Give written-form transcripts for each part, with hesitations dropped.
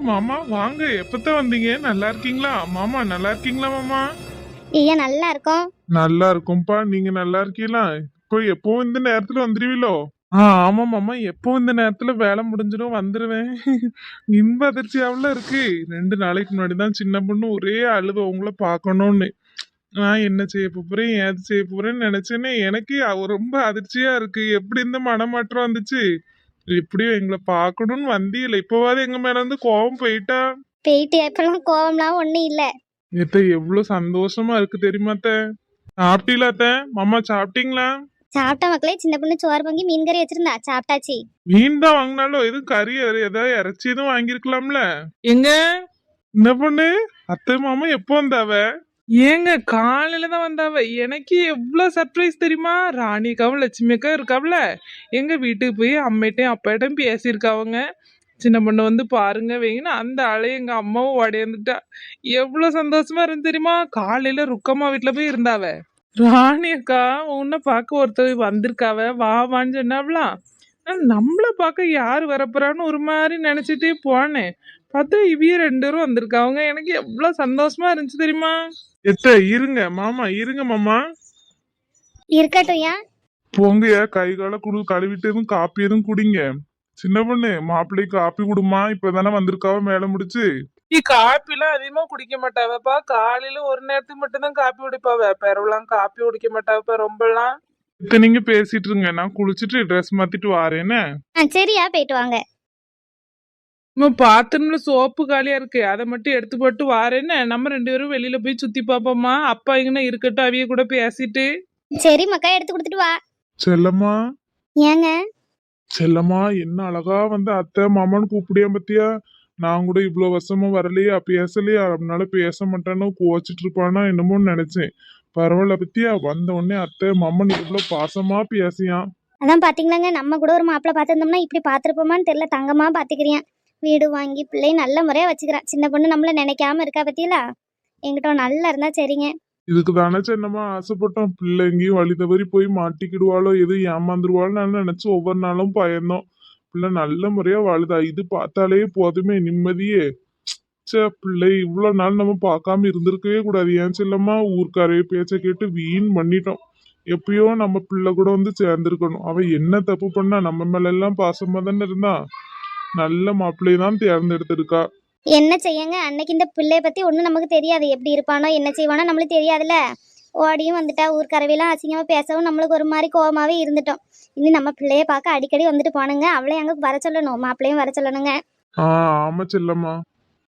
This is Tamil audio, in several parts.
மாமா வாங்க, எப்பதான் வந்தீங்க? நல்லா இருக்கீங்களா மாமா? நல்லா இருக்கீங்களா மாமா? ஐயா நல்லா இருக்கும். நல்லா இருக்கும்பா. நீங்க நல்லா இருக்கீங்களா? இப்போ எப்பவும் இந்த நேரத்துல வந்துருவீங்களோ? ஆமா மாமா, எப்போ இந்த நேரத்துல வேலை முடிஞ்சிடும் வந்துருவேன். இன்ப அதிர்ச்சியாவுல இருக்கு. 2 நாளைக்கு முன்னாடி தான் சின்ன பொண்ணு ஒரே அழுவ உங்களை பார்க்கணும்னு. நான் என்ன செய்ய போறேன், ஏது செய்ய போறேன்னு நினைச்சேனே, எனக்கு ரொம்ப அதிர்ச்சியா இருக்கு. எப்படி இந்த மனமாற்றம் வந்துச்சு? எப்படியோ எங்களை பார்க்கணும்னு வந்தீங்களே, இப்போவாது எங்க மேல இருந்து கோவம் போயிட்டா? போயிட்டு எப்பெல்லாம் கோவம்லாம் ஒன்றும் இல்லை. ஏத்த எவ்வளவு சந்தோஷமா இருக்கு தெரியுமா அத்தை? சாப்பிட்டீங்களா அத்தை? மாமா சாப்பிட்டீங்களா? சாப்பிட்ட மக்களே, சின்ன பொண்ணு சோறு பொங்கி மீன் கறி வச்சிருந்தா, சாப்பிட்டாச்சு. மீன் தான் வாங்கினாலும் எதுவும் கறி ஏதாவது இறைச்சி எதுவும் வாங்கியிருக்கலாம்ல? எங்க என்ன பொண்ணு, அத்தை மாமா எப்போ வந்தாவ? ஏங்க காலையில தான் வந்தாவ. எனக்கு எவ்வளவு சர்ப்ரைஸ் தெரியுமா? ராணிக்காவும் லட்சுமி அக்கா இருக்காவல, எங்க வீட்டுக்கு போய் அம்மிட்டையும் அப்பாட்டையும் பேசியிருக்காவங்க. சின்ன பொண்ணு வந்து பாருங்க வைங்கன்னு அந்த ஆளையும் எங்க அம்மாவும் ஓடியாந்துட்டா. எவ்வளவு சந்தோஷமா இருந்து தெரியுமா? காலையில ருக்கம்மா வீட்டுல போய் இருந்தாவ. ராணி அக்கா உன்னை பார்க்க ஒருத்தர் வந்திருக்காவ, வா வான்னு சொன்னாவலாம். நம்மள பார்க்க யாரு வரப்போறான்னு ஒரு மாதிரி நினைச்சிட்டே போனேன். பார்த்தா இவிய 2 பேரும் வந்திருக்காங்க. எனக்கு எவ்வளவு சந்தோஷமா இருந்துச்சு தெரியுமா? எத்த இருங்க மாமா, இருங்க மாமா. இருக்கட்டும் ஏன். போங்கயா, கை கால கழுவிட்டு எதுவும் காப்பி எதுவும் குடிங்க. சின்ன பொண்ணு, மாப்பிள்ளைக்கு காப்பி குடுமா, இப்பதானே வந்திருக்காவ மேல முடிச்சு. காப்பிலாம் அதிகமா குடிக்க மாட்டாவப்பா. காலையில ஒரு நேரத்துக்கு மட்டும்தான் காப்பி குடிப்பாவ. பெறவெல்லாம் காப்பி குடிக்க மாட்டாவப்பா ரொம்பலாம். இத்த நீங்க பேசிட்டு இருங்க, நான் குளிச்சுட்டு ட்ரெஸ் மாத்திட்டு வாரேன்னு. சரியா, போயிட்டு வாங்க. பாத்ரூம்ல சோப்பு காலியா இருக்கு, அதை மட்டும் எடுத்து போட்டு வாரேன்னு. நம்ம 2 பேரும் வெளியில போய் சுத்தி பாப்போமா? அப்பா இங்கன்னா இருக்கட்டும், அவிய கூட பேசிட்டு. சரி மக்கா, எடுத்து கொடுத்துட்டு வா. செல்லம்மா, ஏங்க? செல்லம்மா, என்ன அழகா வந்து அத்தை மாமான்னு கூப்பிடியா பத்தியா? நான் கூட இவ்வளவு வருஷமா வரலையா, பேசலையா, அதனால பேச மாட்டானோ கோச்சிட்டு இருப்பானா என்னமோன்னு நினைச்சேன். பரவாயில்ல பத்தியா, வந்த உடனே அத்தை மாமன் இவ்வளவு பாசமா பேசியான். அதான் பாத்தீங்களாங்க, நம்ம கூட ஒரு மாப்பிள்ளை பார்த்துருந்தோம்னா இப்படி பார்த்துருப்போமான்னு தெரியல. தங்கமா பாத்துக்கிறியான், வீடு வாங்கி பிள்ளைய நல்ல முறையா வச்சுக்கிறான். சின்ன பொண்ணு நம்மள நினைக்காம இருக்கா பத்தியலா? என்கிட்ட நல்லா இருந்தா சரிங்க. இதுக்கு தானே சின்னம்மா ஆசைப்பட்டோம். பிள்ளை எங்கேயும் வழி தவறி போய் மாட்டிக்கிடுவாளோ, எதுவும் ஏமாந்துருவாளோ நான் நினைச்சு ஒவ்வொரு நாளும் பயந்தோம். பிள்ளை நல்ல முறையா வாழுதா, இது பார்த்தாலே போதுமே நிம்மதியே. சே, பிள்ளை இவ்வளவு நாள் நம்ம பார்க்காம இருந்திருக்கவே கூடாது. ஏன் செல்லம்மா, ஊர்க்காரைய பேச்ச கேட்டு வீண் பண்ணிட்டோம். எப்பயோ நம்ம பிள்ளை கூட வந்து சேர்ந்திருக்கணும். அவ என்ன தப்பு பண்ணா? நம்ம மேல எல்லாம் பாசமா தானே இருந்தா. நல்ல மாப்பிள்ளையை தான் தேர்ந்தெடுத்திருக்கா. என்ன செய்யங்க, அன்னைக்கு இந்த பிள்ளைய பத்தி ஒன்றும் நமக்கு தெரியாது. எப்படி இருப்பானோ என்ன செய்வானோ நம்மளுக்கு தெரியாதுல்ல. ஓடியும் வந்துட்டா, ஊர்க்கரவையெல்லாம் அசிங்கமா பேசவும் நம்மளுக்கு ஒரு மாதிரி கோவமாவே இருந்துட்டோம். இனி நம்ம பிள்ளைய பார்க்க அடிக்கடி வந்துட்டு போனுங்க. அவளே அங்க வர சொல்லணும், மாப்பிள்ளையும் வர சொல்லணுங்க. ஆமா செல்லம்மா.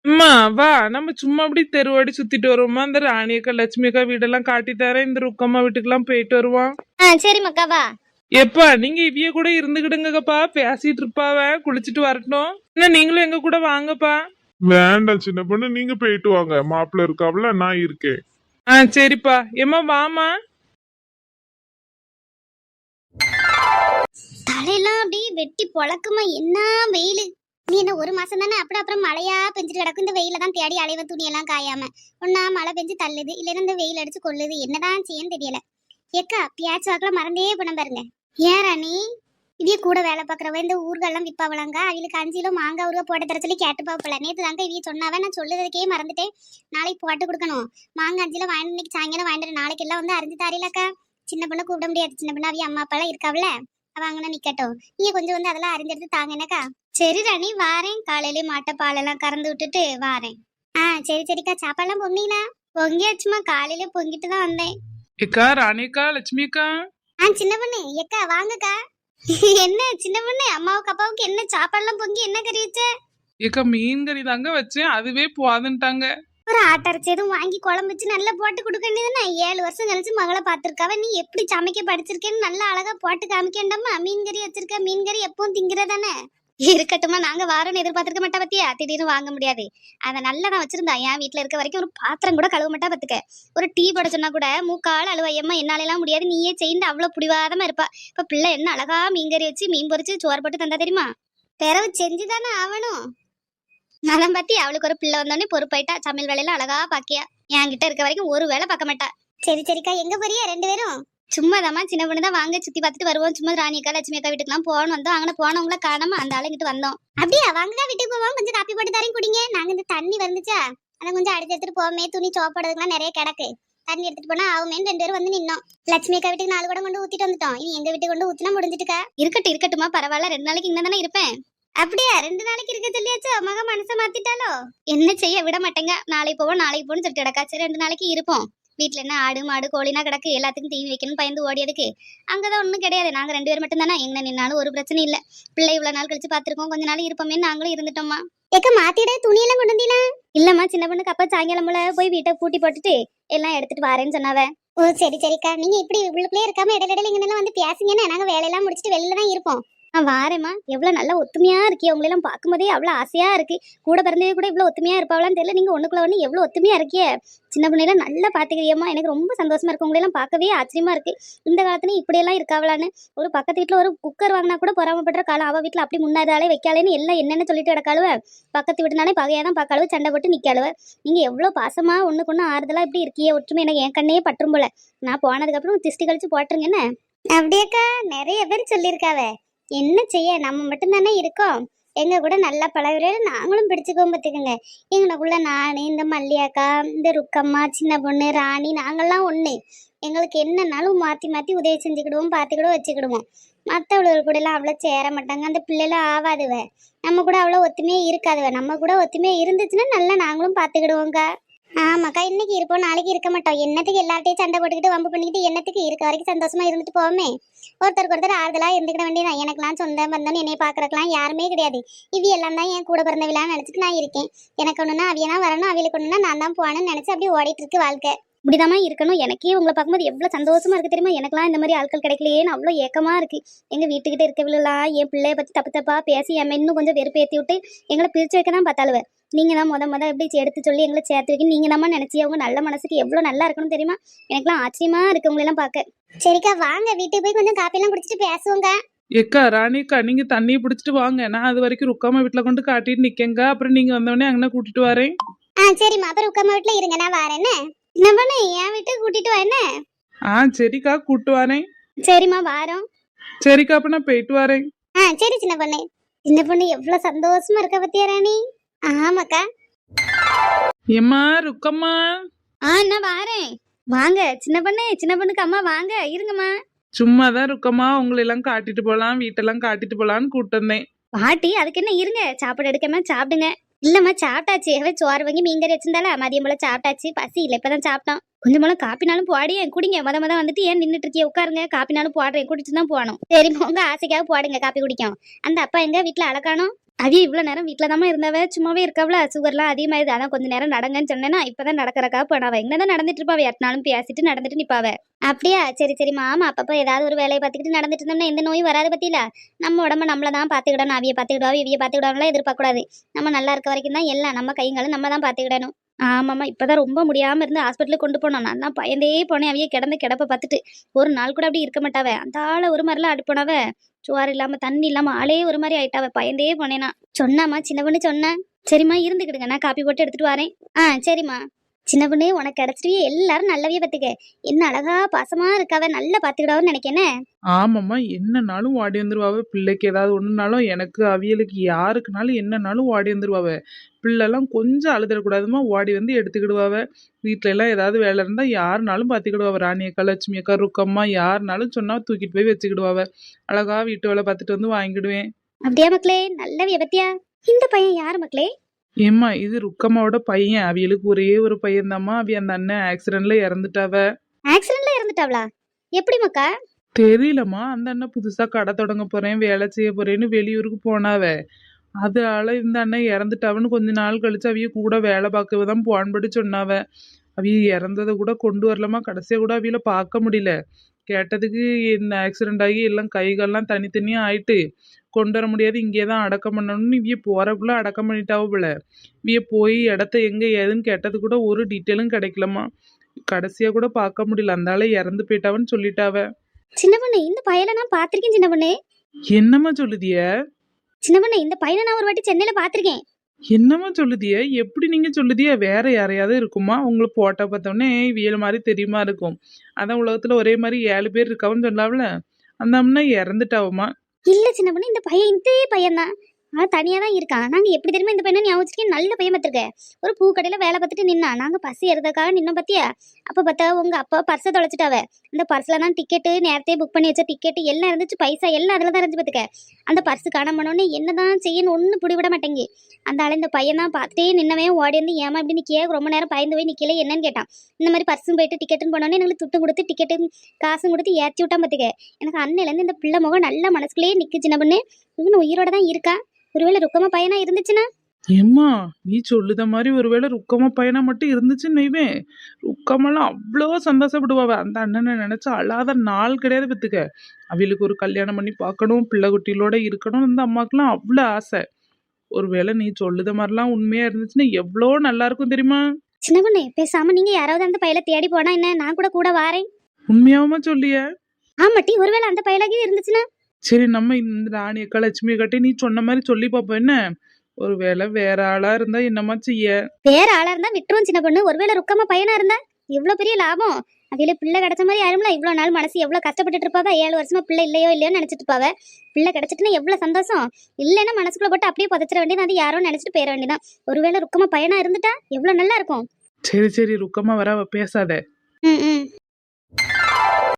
அம்மா வா, நம்ம சும்மா அப்படி தெருவாடி சுத்திட்டு வருவோமா? அந்த ராணி அக்கா லட்சுமி அக்கா வீடெல்லாம் காட்டி தரேன். இந்த ருக்கம்மா வீட்டுக்கெல்லாம் போயிட்டு வருவோம். சரி மக்கா, வா. எப்பா நீங்க இவிய கூட இருந்துகிடுங்கப்பா, பேசிட்டு இருப்பாவ. குளிச்சுட்டு வரட்டும். என்ன நீங்களும் எங்க கூட வாங்கப்பா. வேண்டாம் சின்ன பொண்ணு, நீங்க போயிட்டு வாங்க. மாப்பிள்ளை இருக்காவல, நான் இருக்கேன். சரிப்பா. ஏம்மா வாமா. தலையெல்லாம் அப்படியே வெட்டி பொழக்குமா, என்ன வெயில். நீ என்ன ஒரு மாசம் தானே, அப்புறம் மழையா பெஞ்சிட்டு கிடக்கும். இந்த வெயில தான் தேடி அலைவ, துணியெல்லாம் காயாம. ஒன்னா மழை பெஞ்சு தள்ளுது, இல்லைன்னா இந்த வெயில் அடிச்சு கொள்ளுது. என்னதான் செய்யன்னு தெரியல. ஏக்கா பியாச்சு வாக்குல மறந்தே பண்ண பாருங்க. ஏன் ராணி, இவிய கூட வேலை பாக்குறவ இந்த ஊர்கள்லாம் விப்பாவலாங்க. அவளுக்கு 5 கிலோ மாங்காய் ஊருவா போட்ட தர சொல்லி கேட்டு பாப்பல. நேத்து தாங்க இவிய சொன்னாவ, நான் சொல்லுறதுக்கே மறந்துட்டேன். நாளைக்கு போட்டு கொடுக்கணும். மாங்காய் 5 கிலோ வாங்கி இன்னைக்கு சாயங்காலம் வாங்கிட்டு நாளைக்கு எல்லாம் வந்து அரிஞ்சு தாரிலக்கா. சின்ன பொண்ணை கூப்பிட முடியாது. சின்ன பொண்ணு அவிய அம்மா அப்பா எல்லாம் இருக்காவல, வாங்கினா நிக்கட்டும். நீங்க கொஞ்சம் வந்து அதெல்லாம் அரிஞ்செடுத்து தாங்க என்னக்கா. சரி ராணி, வாரேன். காலையிலே மாட்டை பாலெல்லாம் கறந்து விட்டுட்டு வாரேன். சரி சரிக்கா. சாப்பாடுலாம் பொங்கிங்களா? பொங்கியாச்சுமா, காலையில பொங்கிட்டு தான் வந்தேன். ஏக்கா ராணி அக்கா லட்சுமி அக்கா. சின்ன பொண்ணு, ஏக்கா வாங்கக்கா. என்ன சின்ன பொண்ணு, அம்மாவுக்கு அப்பாவுக்கு என்ன சாப்பாடுலாம் பொங்கி என்ன கறி வச்ச? ஏக்கா மீன் கறி தாங்க வச்சேன், அதுவே போதுன்ட்டாங்க. ஒரு ஆட்டரைச்சி எதுவும் வாங்கி குழம்பு வச்சு நல்லா போட்டு கொடுக்க வேண்டியதுன்னா. 7 வருஷம் கழிச்சு மகளை பார்த்துருக்காவ. நீ எப்படி சமைக்க படிச்சிருக்கேன்னு நல்லா அழகா போட்டு காமிக்கண்டாமா. மீன் கறி வச்சிருக்க, மீன் கறி எப்பவும் திங்கிறதானே. இருக்கட்டுமா, நாங்க வாரோன்னு எதிர்பார்த்திருக்க மாட்டா பத்தியா? திடீர்னு வாங்க முடியாது. அதை நல்லா நான் வச்சிருந்தா. என் வீட்டுல இருக்க வரைக்கும் ஒரு பாத்திரம் கூட கழுவ மாட்டா பத்துக்க. ஒரு டீ போட சொன்னா கூட மூக்கால் அழுவையம்மா, என்னாலெல்லாம் முடியாது, நீயே செய்து அவ்வளவு புடிவாதமா இருப்பா. இப்ப பிள்ளை என்ன அழகா மீன் கறி வச்சு மீன் பொரிச்சு சோறு போட்டு தந்தா தெரியுமா? பிறவு செஞ்சுதானே ஆவணும். நான் பத்தி அவளுக்கு ஒரு பிள்ளை வந்தோடனே பொறுப்பாயிட்டா. சமையல் வேலையில அழகா பாக்கியா. என்கிட்ட இருக்க வரைக்கும் ஒரு வேலை பார்க்க மாட்டா. சரி சரிக்கா, எங்க போறியா 2 பேரும்? சும்மாதாம்மா சின்ன பொண்ணு தான் வாங்க சுத்தி பார்த்துட்டு வருவோம். சும்மா ராணி அக்கா லட்சுமி அக்கா வீட்டுக்குலாம் போகணும் வந்தோம். அங்கே போனவங்கள காணாம அந்த ஆளுங்கிட்டு வந்தோம். அப்படியா வாங்க வீட்டுக்கு போவோம். கொஞ்சம் காப்பி போட்டு தரேன் குடிங்க. நாங்க இந்த தண்ணி வந்துச்சா அதை கொஞ்சம் அடிச்சு எடுத்துட்டு போவோமே. துணி சோப்படுறதுக்குலாம் நிறைய கிடக்கு. தண்ணி எடுத்துட்டு போனா ஆகுமேன்னு 2 பேரும் வந்து நின்னோம். லட்சுமி அக்கா வீட்டுக்கு 4 குடம் கொண்டு ஊத்திட்டு வந்துட்டோம். இனி எங்க வீட்டுக்கு கொண்டு ஊத்தினா முடிஞ்சிட்டுக்கா. இருக்கட்டுமா பரவாயில்ல. 2 நாளைக்கு இங்க தானே இருப்பேன். அப்படியா 2 நாளைக்கு இருக்க சொல்லியாச்சு. மக மனசை மாத்திட்டாலோ என்ன செய்ய விட மாட்டேங்க. நாளைக்கு போன்னு சொல்லிட்டு கிடக்கா. சரி 2 நாளைக்கு இருப்போம். வீட்டுல என்ன ஆடு மாடு கோழினா கிடக்கு. எல்லாத்துக்கும் தீனி வைக்கணும் பயந்து ஓடியதுக்கு. அங்கதான் ஒண்ணும் கிடையாது. நாங்க 2 பேர் மட்டும் தானே. எங்க நின்னாலும் ஒரு பிரச்சனை இல்ல. பிள்ளை இவ்வளவு நாள் கழிச்சு பாத்துருக்கோம். கொஞ்ச நாள் இருப்போமே நாங்களும் இருந்துட்டோமா. ஏக்க மாத்திட துணியெல்லாம் கொண்டு வந்தீங்களா? இல்லம்மா சின்ன பொண்ணுக்கு அப்ப சாயங்காலம் போல போய் வீட்டை பூட்டி போட்டுட்டு எல்லாம் எடுத்துட்டு வரேன்னு சொன்னாவ. ஓ சரிக்கா. நீங்க இப்படி உள்ளுக்குள்ளே இருக்காம இடையில இங்க வந்து பேசுங்கன்னா நாங்க வேலையெல்லாம் முடிச்சுட்டு வெளியில தான் இருப்போம். வாரேம்மா. எவ்வளவு நல்லா ஒத்துமையா இருக்கே. உங்களெல்லாம் பார்க்கும்போதே அவ்வளவு ஆசையா இருக்கு. கூட பிறந்தவே கூட இவ்வளவு ஒத்துமையா இருப்பாவளான்னு தெரியல. நீங்க ஒண்ணுக்குள்ள ஒண்ணு எவ்வளவு ஒத்துமையா இருக்கியே. சின்ன பிள்ளைலாம் நல்லா பாத்துக்கிறியம்மா. எனக்கு ரொம்ப சந்தோஷமா இருக்கு. உங்களெல்லாம் பார்க்கவே ஆச்சரியமா இருக்கு. இந்த காலத்துலயும் இப்படியெல்லாம் இருக்காவளான்னு. ஒரு பக்கத்து வீட்டுல ஒரு குக்கர் வாங்கினா கூட பொறாமப்படுற காலம். அவ வீட்டுல அப்படி முன்னாதாலே வைக்காலேன்னு எல்லாம் என்னென்ன சொல்லிட்டு கிடக்காளுவ. பக்கத்து வீட்டுனாலே பகையாதான் பார்க்காளுவ. சண்டை போட்டு நிக்காளுவ. நீங்க எவ்வளவு பாசமா ஒண்ணுக்கு ஒண்ணு ஆறுதலா இப்படி இருக்கியே. ஒற்றுமை எனக்கு என் கண்ணையே பற்றும் போல. நான் போனதுக்கு அப்புறம் திஷ்டி கழிச்சு போட்டுருங்க என்ன. அப்படியேக்கா நிறைய பேர் சொல்லியிருக்காவ. என்ன செய்ய நம்ம மட்டும் தானே இருக்கோம். எங்க கூட நல்லா பழகுற நாங்களும் பிடிச்சுக்கோம் பார்த்துக்கோங்க. எங்களுக்குள்ள நான் இந்த மல்லியாக்கா இந்த ருக்கம்மா சின்ன பொண்ணு ராணி நாங்கள்லாம் ஒண்ணு. எங்களுக்கு என்னன்னாலும் மாத்தி மாத்தி உதவி செஞ்சுக்கிடுவோம் பார்த்துக்கிடுவோம் வச்சுக்கிடுவோம். மற்றவளுக்கு கூட எல்லாம் அவ்வளோ சேர மாட்டாங்க. அந்த பிள்ளைலாம் ஆவாதுவ. நம்ம கூட அவ்வளோ ஒத்துமையே இருக்காதுவ. நம்ம கூட ஒத்துமையே இருந்துச்சுன்னா நல்லா நாங்களும் பார்த்துக்கிடுவோங்க. ஆமாக்கா இன்னைக்கு இருப்போம் நாளைக்கு இருக்க மாட்டோம். என்னத்துக்கு எல்லார்ட்டையும் சண்டை போட்டுக்கிட்டு வம்பு பண்ணிக்கிட்டு என்னத்துக்கு இருக்க வரைக்கும் சந்தோஷமா இருந்துட்டு போவோமே. ஒருத்தருக்கு ஒருத்தர் ஆறுதலா இருந்துக்கிட வேண்டியதான். எனக்கெல்லாம் சொந்தம் பந்தம்னு என்னைய பாக்குறதுலாம் யாருமே கிடையாது. இவி எல்லாம் தான் என் கூட பிறந்தவிழான்னு நினைச்சிட்டு நான் இருக்கேன். எனக்கு ஒண்ணுன்னா அவியனா வரணும், அவியலுக்கு ஒண்ணுன்னா நான் தான் போகணும்னு நினைச்சு அப்படியே ஓடிட்டு இருக்கு வாழ்க்கை. இப்படிதாம்மா இருக்கணும். எனக்கே உங்களை பார்க்கும்போது எவ்வளவு சந்தோஷமா இருக்கு தெரியுமா. எனக்கெல்லாம் இந்த மாதிரி ஆட்கள் கிடைக்கலையேன்னு அவ்வளோ ஏக்கமா இருக்கு. எங்க வீட்டுக்கிட்ட இருக்கவில்லாம் என் பிள்ளைய பத்தி தப்பு தப்பா பேசி என் இன்னும் கொஞ்சம் வெறுப்பு ஏற்றி விட்டு எங்களை பிரிச்சு வைக்க தான் பார்த்தாளுவ. நீங்க தான் முத எப்படி எடுத்து சொல்லி எங்களை சேர்த்து வைக்க நீங்க தான் நினைச்சி. அவங்க நல்ல மனசுக்கு எவ்வளவு நல்லா இருக்கணும் தெரியுமா. எனக்குலாம் ஆச்சரியமா இருக்கு உங்களெல்லாம் பார்க்க. சரிக்கா வாங்க வீட்டுக்கு போய் கொஞ்சம் காப்பி எல்லாம் குடிச்சிட்டு பேசுவோங்க. ஏக்கா ராணிக்கா நீங்க தண்ணியை பிடிச்சிட்டு வாங்க. நான் அது வரைக்கும் ருக்காம வீட்டுல கொண்டு காட்டிட்டு நிக்கேங்க. அப்புறம் நீங்க வந்தோடனே அங்கே கூட்டிட்டு வரேன். சரிம்மா அப்புறம் உட்காம வீட்டுல இருங்க நான் வரேன்னு. என்ன பண்ண என் வீட்டுக்கு கூட்டிட்டு வா என்ன. சரிக்கா கூட்டு வரேன். சரிம்மா வாரோம். சரிக்கா அப்ப நான் போயிட்டு வரேன். சரி சின்ன பொண்ணு எவ்வளவு சந்தோஷமா இருக்க பத்தியா ராணி. ஆமாக்கா. ஏம்மா ருக்கம்மா. நான் வாரேன். வாங்க சின்ன பொண்ணுக்கு அம்மா வாங்க இருங்கம்மா. சும்மாதான் ருக்கம்மா உங்களை எல்லாம் காட்டிட்டு போலாம் வீட்டெல்லாம் காட்டிட்டு போலான்னு கூட்டு வந்தேன். பாட்டி அதுக்கு என்ன இருங்க சாப்பாடு எடுக்காம சாப்பிடுங்க. இல்லம்மா சாப்பிட்டாச்சு. சோறு வாங்கி மீன் கறி வச்சிருந்தால மதியம் போல சாப்பிட்டாச்சு. பசி இல்லை இப்பதான் சாப்பிட்டோம். கொஞ்சம் போல காப்பினாலும் போடி குடிங்க. முத வந்துட்டு ஏன் நின்றுட்டு இருக்கிய உட்காருங்க. காப்பினாலும் போடுறேன் குடிச்சு தான் போகணும். சரி உங்க ஆசைக்காக போடுங்க காப்பி குடிக்கும். அந்த அப்பா எங்க வீட்டுல அழகானோ. அவிய இவ்வளவு நேரம் வீட்டுல தான் இருந்தவ. சும்மாவே இருக்காவல. சுகர்லாம் அதிகமாயிருது. அதான் கொஞ்ச நேரம் நடங்கன்னு சொன்னேன்னா இப்பதான் நடக்கிறக்கா போனாவ. எங்கதான் நடந்துட்டு இருப்பாவ. எத்தனாலும் பேசிட்டு நடந்துட்டு நிப்பாவ. அப்படியா சரிம்மா. ஆமா அப்பப்ப ஏதாவது ஒரு வேலையை பார்த்துக்கிட்டு நடந்துட்டு இருந்தோம்னா எந்த நோயும் வராது பத்தியில. நம்ம உடம்ப நம்மளதான் பாத்துக்கிடணும். அவிய பாத்துக்கிடுவா இவிய பாத்துக்கிடாமலாம் எதிர்பார்க்க கூடாது. நம்ம நல்லா இருக்க வரைக்கும் தான் எல்லாம் நம்ம கைங்களும் நம்ம தான் பாத்துக்கிடணும். ஆமாம்மா இப்பதான் ரொம்ப முடியாம இருந்து ஹாஸ்பிட்டலுக்கு கொண்டு போனோம். நான் தான் பயந்தே போனேன். அவையே கிடப்ப பார்த்துட்டு ஒரு நாள் கூட அப்படி இருக்க மாட்டாவ. அந்த ஆளை ஒரு மாதிரிலாம் அடுப்போனாவ. சோறு இல்லாம தண்ணி இல்லாம ஆளே ஒரு மாதிரி ஆயிட்டாவ. பயந்தே போனேனா. சொன்னாமா சின்ன பொண்ணு சொன்னேன். சரிம்மா இருந்துக்கிடுங்க நான் காப்பி போட்டு எடுத்துட்டு வரேன். சரிம்மா. சின்ன பொண்ணு உனக்கு கிடைச்சிட்டு எல்லாரும் நல்லவே பார்த்துக்க. என்ன அழகா பாசமா இருக்காவ. நல்லா பாத்துக்கிடாவன்னு நினைக்கேனே. ஆமாம்மா என்னன்னாலும் ஓடி வந்துருவாவ. பிள்ளைக்கு ஏதாவது ஒண்ணுனாலும் எனக்கு அவியலுக்கு யாருக்குனாலும் என்னன்னாலும் ஓடி வந்துருவாவ. பிள்ளைலாம் கொஞ்சம் அழுதக்கூடாதுமா ஓடி வந்து எடுத்துக்கிடுவாவ. வீட்டுல எல்லாம் ஏதாவது வேலை இருந்தா யாருனாலும் பாத்துக்கிடுவாவ. ராணி அக்கா லட்சுமி அக்கா ருக்கம்மா யாருனாலும் சொன்னா தூக்கிட்டு போய் வச்சுக்கிடுவாவ. அழகா வீட்டு வேலை பார்த்துட்டு வந்து வாங்கிடுவேன். அப்படியா மக்களே நல்ல விபத்தியா. இந்த பையன் யாரு மக்களே. ஏம்மா இது ருக்கம்மாவோட பையன். அவியலுக்கு ஒரே ஒரு பையன் தாம்மா. அவிய அந்த அண்ணன் ஆக்சிடென்ட்ல இறந்துட்டாவ. ஆக்சிடென்ட்ல இறந்துட்டாவளா. எப்படி மக்கா. தெரியலம்மா. அந்த அண்ணன் புதுசா கடை தொடங்க போறேன் வேலை செய்ய போறேன்னு வெளியூருக்கு போனாவ. அதனால இந்த அண்ணன் இறந்துட்டாவன்னு கொஞ்ச நாள் கழிச்சு அவிய கூட வேலை பார்க்கதான் போன்படி சொன்னாவ. அவிய இறந்ததை கூட கொண்டு வரலாமா. கடைசியா கூட அவியில பார்க்க முடியல. கேட்டதுக்கு இந்த ஆக்சிடென்ட் ஆகி எல்லாம் கைகள்லாம் தனித்தனியா ஆயிட்டு கொண்டு வர முடியாது இங்கேதான் அடக்கம் பண்ணணும்னு இவிய போறக்குள்ள அடக்கம் பண்ணிட்டாவ போல. இவிய போய் இடத்த எங்க ஏதுன்னு கேட்டது கூட ஒரு டீட்டெயிலும் கிடைக்கலமா. கடைசியா கூட பார்க்க முடியல. அந்த ஆளை இறந்து போயிட்டாவன்னு சொல்லிட்டாவ. சின்ன பொண்ணு இந்த பையனை நான் பாத்திருக்கேன். சின்ன பொண்ணு என்னம்மா சொல்லுதிய. சின்ன பொண்ணு இந்த பையனை நான் ஒரு வாட்டி சென்னையில பாத்திருக்கேன். என்னம்மா சொல்லுதிய? எப்படி நீங்க சொல்லுதிய? வேற யாரையாவது இருக்குமா? உங்களை போட்டோ பார்த்தோன்னே இவியல் மாதிரி தெரியுமா இருக்கும். அதான் உலகத்துல ஒரே மாதிரி 7 பேர் இருக்காவன்னு சொல்லாவல. அந்த அம்மா இறந்துட்டாவுமா. இல்ல சின்ன பொண்ணு, இந்த பையன் இதே பையன் தான். தனியா தான் இருக்கான். நாங்க எப்படி தெரியுமா இந்த பையனை ஞாபகம் வச்சிருக்கேன். நல்ல பையன் பார்த்துருக்க. ஒரு பூக்கடையில வேலை பார்த்துட்டு நின்னா. நாங்க பஸ் ஏறதுக்காக நின்னோம் பாத்தியா. அப்ப பார்த்தா உங்க அப்பா பர்ஸை தொலைச்சிட்டாவ. அந்த பர்ஸ்ல தான் டிக்கெட்டு, நேரத்தையே புக் பண்ணி வச்ச டிக்கெட்டு எல்லாம் இருந்துச்சு. பைசா எல்லாம் அதுல தான் இருந்துச்சு பாத்துக்க. அந்த பர்ஸ் காணாம போனோடனே என்னதான் செய்யணும் ஒன்னும் பிடிவிட மாட்டேங்கி. அந்த ஆளு இந்த பையன் தான் பார்த்துட்டே நின்னவன் ஓடி வந்து ஏமா இப்படி நிக்கிய, ரொம்ப நேரம் பயந்து போய் நிக்கல என்னன்னு கேட்டான். இந்த மாதிரி பர்ஸும் போயிட்டு டிக்கெட்டுன்னு போனோடனே எங்களுக்கு துட்டு கொடுத்து டிக்கெட்டு காசும் கொடுத்து ஏற்றி விட்டான் பாத்துக்க. எனக்கு அன்னையிலேருந்து இந்த பிள்ளை முகம் நல்ல மனசுக்குள்ளேயே நிக்கு சின்ன பொண்ணு. இவனு உயிரோட தான் இருக்கா. ஒருவேளை ருக்கமா பையனா இருந்துச்சுன்னா? ஏம்மா நீ சொல்லுத மாதிரி ஒருவேளை ருக்கமா பையனா மட்டும் இருந்துச்சுன்னு வைவே, ருக்கமெல்லாம் அவ்வளோ சந்தோஷப்படுவாவ. அந்த அண்ணனை நினைச்சு அழாத நாள் கிடையாது பத்துக்க. அவளுக்கு ஒரு கல்யாணம் பண்ணி பார்க்கணும், பிள்ளை குட்டிகளோட இருக்கணும், அந்த அம்மாக்கெல்லாம் அவ்வளோ ஆசை. ஒருவேளை நீ சொல்லுத மாதிரிலாம் உண்மையா இருந்துச்சுன்னா எவ்வளோ நல்லா இருக்கும் தெரியுமா? சின்ன பொண்ணு பேசாம நீங்க யாராவது அந்த பையலை தேடி போனா என்ன, நான் கூட வாரேன். உண்மையாவமா சொல்லிய? ஆமாட்டி, ஒருவேளை அந்த பையலாகவே இருந்துச்சுன்னா? சரி, நம்ம இந்த ராணி அக்கா லட்சுமி அக்காட்டி நீ சொன்ன மாதிரி சொல்லி பார்ப்போம் என்ன. ஒருவேளை வேற ஆளா இருந்தா என்னம்மா செய்ய? வேற ஆளா இருந்தா விட்டுரும் சின்ன பொண்ணு. ஒருவேளை ருக்கமா பையனா இருந்தா இவ்வளவு பெரிய லாபம். அவையில பிள்ளை கிடைச்ச மாதிரி யாரும்ல. இவ்வளவு நாள் மனசு எவ்வளவு கஷ்டப்பட்டுட்டு இருப்பாவ. 7 வருஷமா பிள்ளை இல்லையோன்னு நினைச்சிட்டு இருப்பாவ. பிள்ளை கிடைச்சிட்டுன்னா எவ்வளவு சந்தோஷம். இல்லைன்னா மனசுக்குள்ள போட்டு அப்படியே புதைச்சிட வேண்டியது. அது யாரும் நினைச்சிட்டு போயிட வேண்டியதான். ஒருவேளை ருக்கமா பையனா இருந்துட்டா எவ்வளவு நல்லா இருக்கும். சரி சரி, ருக்கமா வர பேசாத. ம்.